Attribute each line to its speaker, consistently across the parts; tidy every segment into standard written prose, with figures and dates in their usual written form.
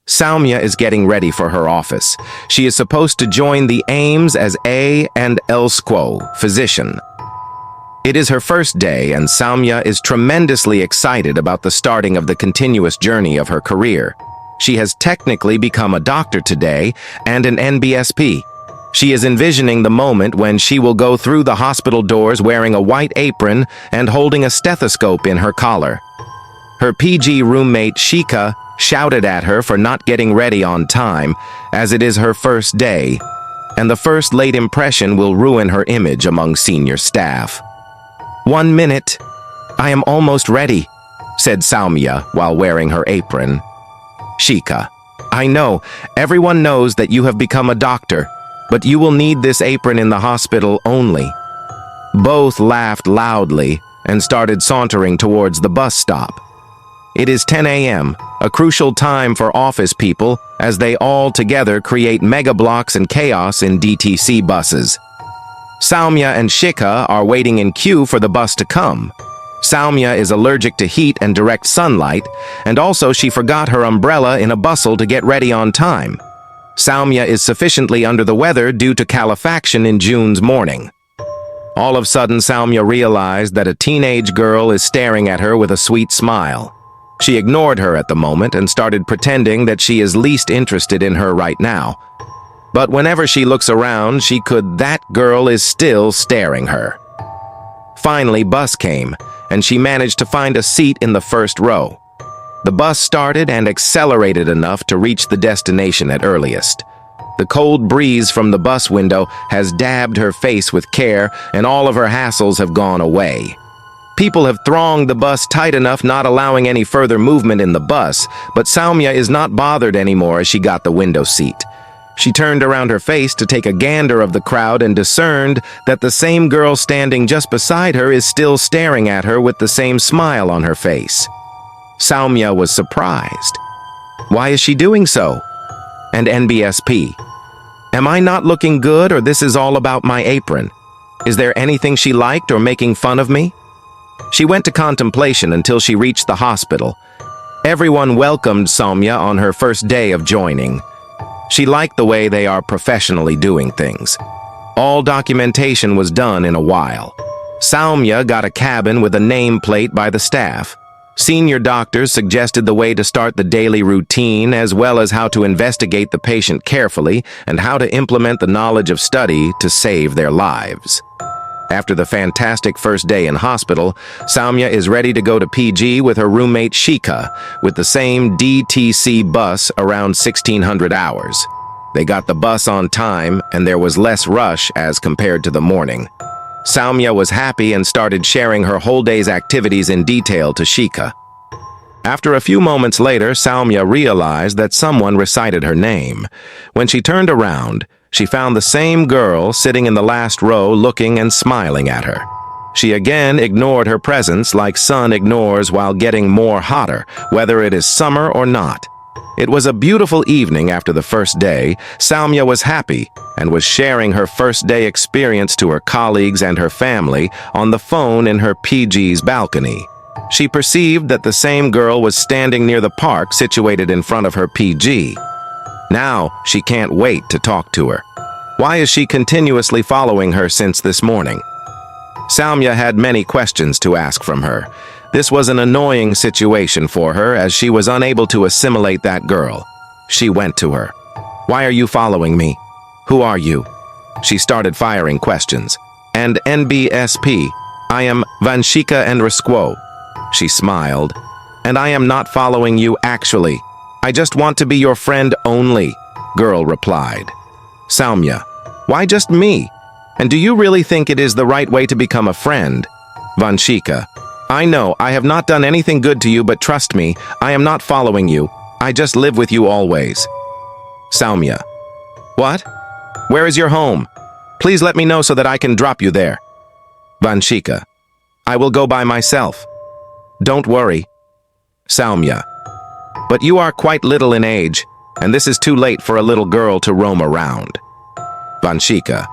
Speaker 1: Samia is getting ready for her office. She is supposed to join the Ames as A and Elsquo, physician. It is her first day, and Samia is tremendously excited about the starting of the continuous journey of her career. She has technically become a doctor today and an NBSP. She is envisioning the moment when she will go through the hospital doors wearing a white apron and holding a stethoscope in her collar. Her PG roommate Shika shouted at her for not getting ready on time, as it is her first day, and the first late impression will ruin her image among senior staff. 1 minute. I am almost ready, said Samia while wearing her apron. Shika, I know, everyone knows that you have become a doctor, but you will need this apron in the hospital only. Both laughed loudly and started sauntering towards the bus stop. It is 10 a.m., a crucial time for office people, as they all together create mega blocks and chaos in DTC buses. Samia and Shika are waiting in queue for the bus to come. Samia is allergic to heat and direct sunlight, and also she forgot her umbrella in a bustle to get ready on time. Samia is sufficiently under the weather due to calefaction in June's morning. All of a sudden, Samia realized that a teenage girl is staring at her with a sweet smile. She ignored her at the moment and started pretending that she is least interested in her right now. But whenever she looks around, that girl is still staring her. Finally, bus came, and she managed to find a seat in the first row. The bus started and accelerated enough to reach the destination at earliest. The cold breeze from the bus window has dabbed her face with care, and all of her hassles have gone away. People have thronged the bus tight enough, not allowing any further movement in the bus, but Samia is not bothered anymore as she got the window seat. She turned around her face to take a gander of the crowd and discerned that the same girl standing just beside her is still staring at her with the same smile on her face. Samia was surprised. Why is she doing so? And NBSP. Am I not looking good, or this is all about my apron? Is there anything she liked or making fun of me? She went to contemplation until she reached the hospital. Everyone welcomed Samia on her first day of joining. She liked the way they are professionally doing things. All documentation was done in a while. Samia got a cabin with a nameplate by the staff. Senior doctors suggested the way to start the daily routine, as well as how to investigate the patient carefully and how to implement the knowledge of study to save their lives. After the fantastic first day in hospital, Samia is ready to go to PG with her roommate Shika, with the same DTC bus around 1600 hours. They got the bus on time, and there was less rush as compared to the morning. Samia was happy and started sharing her whole day's activities in detail to Shika. After a few moments later, Samia realized that someone recited her name. When she turned around, she found the same girl sitting in the last row looking and smiling at her. She again ignored her presence like sun ignores while getting more hotter, whether it is summer or not. It was a beautiful evening after the first day. Samia was happy and was sharing her first day experience to her colleagues and her family on the phone in her PG's balcony. She perceived that the same girl was standing near the park situated in front of her PG. Now, she can't wait to talk to her. Why is she continuously following her since this morning? Samia had many questions to ask from her. This was an annoying situation for her as she was unable to assimilate that girl. She went to her. Why are you following me? Who are you? She started firing questions. And NBSP, I am Vanshika and Risquo. She smiled. And I am not following you actually. I just want to be your friend only, girl replied. Samia, why just me? And do you really think it is the right way to become a friend? Vanshika, I know I have not done anything good to you, but trust me, I am not following you. I just live with you always. Samia, what? Where is your home? Please let me know so that I can drop you there. Vanshika, I will go by myself. Don't worry. Samia, but you are quite little in age, and this is too late for a little girl to roam around. Vanshika,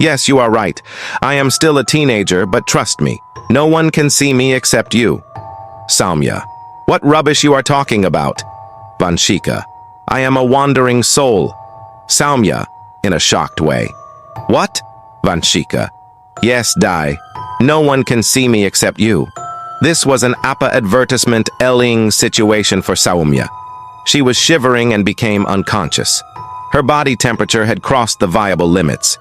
Speaker 1: yes, you are right. I am still a teenager, but trust me, no one can see me except you. Samia, what rubbish you are talking about? Vanshika, I am a wandering soul. Samia, in a shocked way. What? Vanshika. Yes, die. No one can see me except you. This was an APA advertisement Elling situation for Samia. She was shivering and became unconscious. Her body temperature had crossed the viable limits.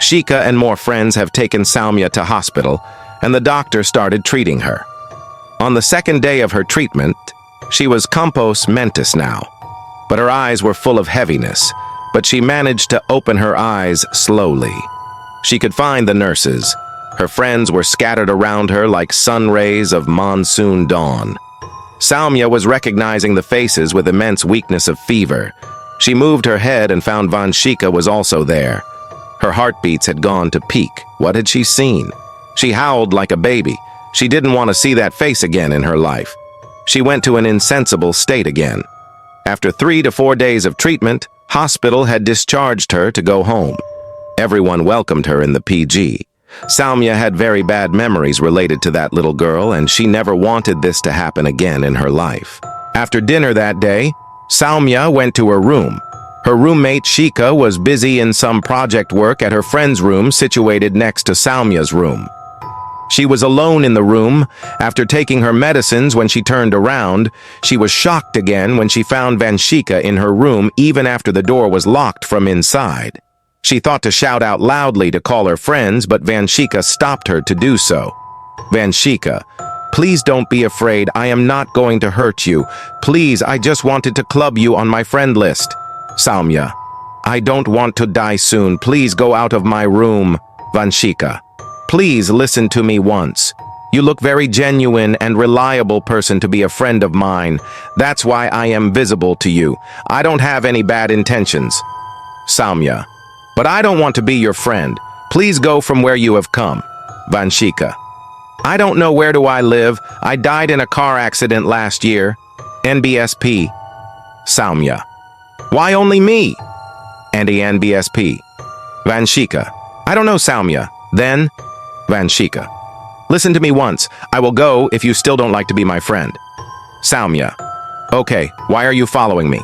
Speaker 1: Shika and more friends have taken Samia to hospital, and the doctor started treating her. On the second day of her treatment, she was compos mentis now, but her eyes were full of heaviness, but she managed to open her eyes slowly. She could find the nurses. Her friends were scattered around her like sun rays of monsoon dawn. Samia was recognizing the faces with immense weakness of fever. She moved her head and found Vanshika was also there. Her heartbeats had gone to peak. What had she seen? She howled like a baby. She didn't want to see that face again in her life. She went to an insensible state again. After 3 to 4 days of treatment, hospital had discharged her to go home. Everyone welcomed her in the PG. Samia had very bad memories related to that little girl, and she never wanted this to happen again in her life. After dinner that day, Samia went to her room. Her roommate Shika was busy in some project work at her friend's room situated next to Samia's room. She was alone in the room. After taking her medicines, when she turned around, she was shocked again when she found Vanshika in her room even after the door was locked from inside. She thought to shout out loudly to call her friends, but Vanshika stopped her to do so. Vanshika, please don't be afraid. I am not going to hurt you. Please, I just wanted to club you on my friend list. Samia, I don't want to die soon. Please go out of my room. Vanshika, please listen to me once. You look very genuine and reliable person to be a friend of mine. That's why I am visible to you. I don't have any bad intentions. Samia, but I don't want to be your friend. Please go from where you have come. Vanshika, I don't know where do I live. I died in a car accident last year. NBSP. Samia, why only me? Andy NBSP. Vanshika, I don't know Samia. Then, Vanshika, listen to me once. I will go if you still don't like to be my friend. Samia, okay, why are you following me?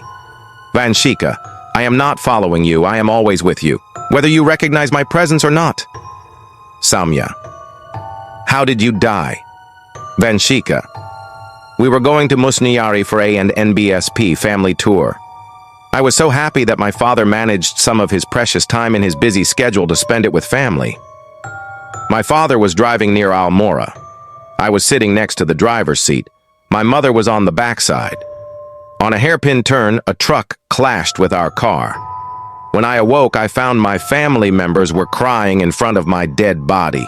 Speaker 1: Vanshika, I am not following you. I am always with you, whether you recognize my presence or not. Samia, how did you die? Vanshika, we were going to Musniyari for a and NBSP family tour. I was so happy that my father managed some of his precious time in his busy schedule to spend it with family. My father was driving near Almora. I was sitting next to the driver's seat. My mother was on the backside. On a hairpin turn, a truck clashed with our car. When I awoke, I found my family members were crying in front of my dead body.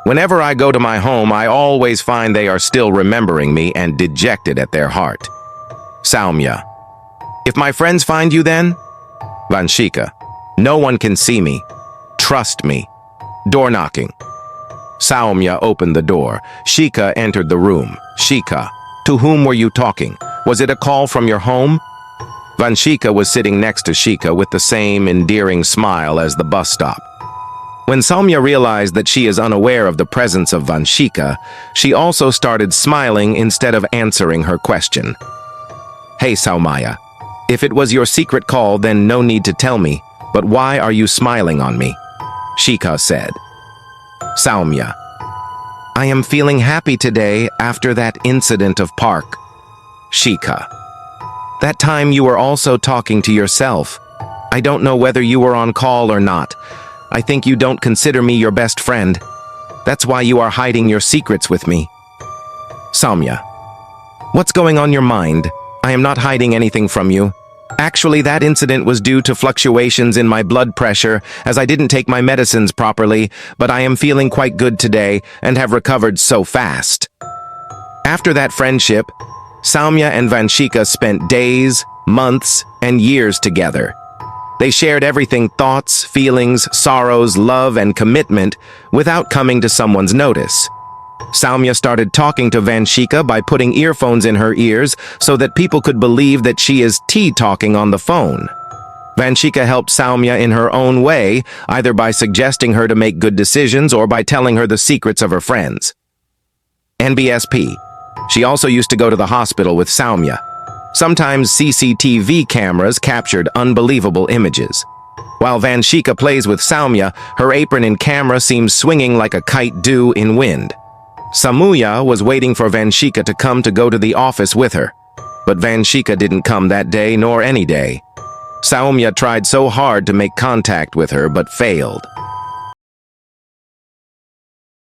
Speaker 1: Whenever I go to my home, I always find they are still remembering me and dejected at their heart. Samia, if my friends find you then? Vanshika, no one can see me. Trust me. Door knocking. Samia opened the door. Shika entered the room. Shika, to whom were you talking? Was it a call from your home? Vanshika was sitting next to Shika with the same endearing smile as the bus stop. When Samia realized that she is unaware of the presence of Vanshika, she also started smiling instead of answering her question. Hey Samia, if it was your secret call, then no need to tell me, but why are you smiling on me? Shika said. Samia, I am feeling happy today after that incident of park. Shika, that time you were also talking to yourself. I don't know whether you were on call or not. I think you don't consider me your best friend. That's why you are hiding your secrets with me. Samia, what's going on your mind? I am not hiding anything from you. Actually, that incident was due to fluctuations in my blood pressure as I didn't take my medicines properly, but I am feeling quite good today and have recovered so fast. After that friendship, Samia and Vanshika spent days, months, and years together. They shared everything: thoughts, feelings, sorrows, love, and commitment without coming to someone's notice. Samia started talking to Vanshika by putting earphones in her ears so that people could believe that she is talking on the phone. Vanshika helped Samia in her own way, either by suggesting her to make good decisions or by telling her the secrets of her friends. NBSP. She also used to go to the hospital with Samia. Sometimes CCTV cameras captured unbelievable images. While Vanshika plays with Samia, her apron in camera seems swinging like a kite due in wind. Samia was waiting for Vanshika to come to go to the office with her, but Vanshika didn't come that day nor any day. Samia tried so hard to make contact with her but failed.